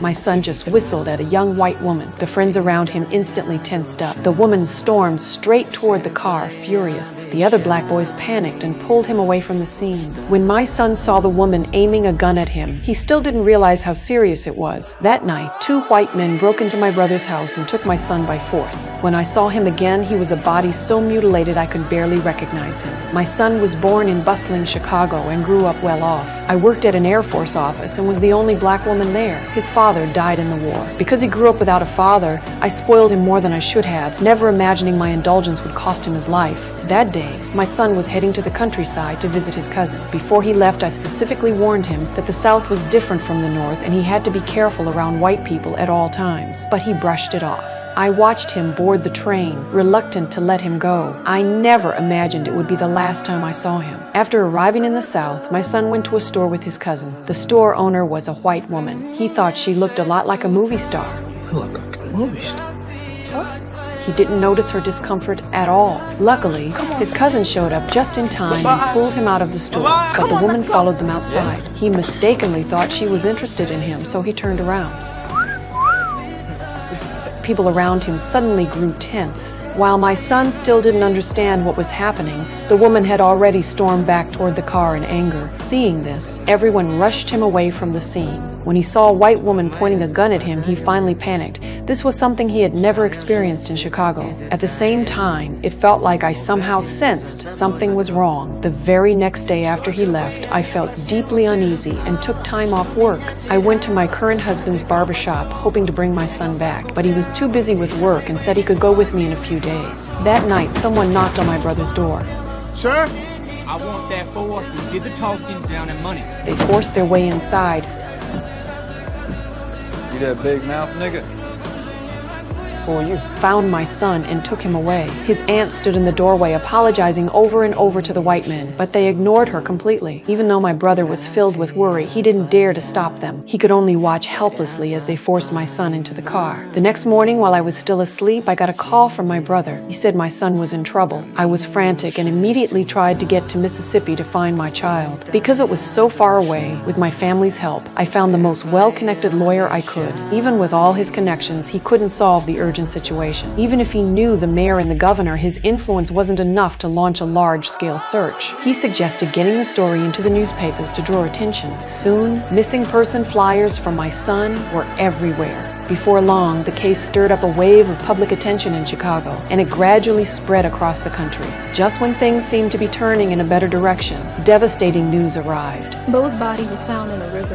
My son just whistled at a young white woman. The friends around him instantly tensed up. The woman stormed straight toward the car, furious. The other black boys panicked and pulled him away from the scene. When my son saw the woman aiming a gun at him, he still didn't realize how serious it was. That night, 2 white men broke into my brother's house and took my son by force. When I saw him again, he was a body so mutilated I could barely recognize him. My son was born in bustling Chicago and grew up well off. I worked at an Air Force office and was the only black woman there. His father died in the war. Because he grew up without a father, I spoiled him more than I should have, never imagining my indulgence would cost him his life. That day, my son was heading to the countryside to visit his cousin. Before he left, I specifically warned him that the South was different from the North and he had to be careful around white people at all times. But he brushed it off. I watched him board the train, reluctant to let him go. I never imagined it would be the last time I saw him. After arriving in the South, my son went to a store with his cousin. The store owner was a white woman. He thought she looked a lot like a movie star. Look like a movie star. What? He didn't notice her discomfort at all. Luckily, his cousin showed up just in time and pulled him out of the store, but the woman followed them outside. He mistakenly thought she was interested in him, so he turned around. People around him suddenly grew tense. While my son still didn't understand what was happening, the woman had already stormed back toward the car in anger. Seeing this, everyone rushed him away from the scene. When he saw a white woman pointing a gun at him, he finally panicked. This was something he had never experienced in Chicago. At the same time, it felt like I somehow sensed something was wrong. The very next day after he left, I felt deeply uneasy and took time off work. I went to my current husband's barbershop, hoping to bring my son back, but he was too busy with work and said he could go with me in a few days. That night, someone knocked on my brother's door. Sir? I want that boy who did the talking down in money. They forced their way inside. You that big mouth nigga? Who are you? Found my son and took him away. His aunt stood in the doorway apologizing over and over to the white men, but they ignored her completely. Even though my brother was filled with worry, he didn't dare to stop them. He could only watch helplessly as they forced my son into the car. The next morning, while I was still asleep, I got a call from my brother. He said my son was in trouble. I was frantic and immediately tried to get to Mississippi to find my child. Because it was so far away, with my family's help, I found the most well-connected lawyer I could. Even with all his connections, he couldn't solve the urgent situation. Even if he knew the mayor and the governor, his influence wasn't enough to launch a large-scale search. He suggested getting the story into the newspapers to draw attention. Soon, missing person flyers for my son were everywhere. Before long, the case stirred up a wave of public attention in Chicago, and it gradually spread across the country. Just when things seemed to be turning in a better direction, devastating news arrived. Bo's body was found in a river.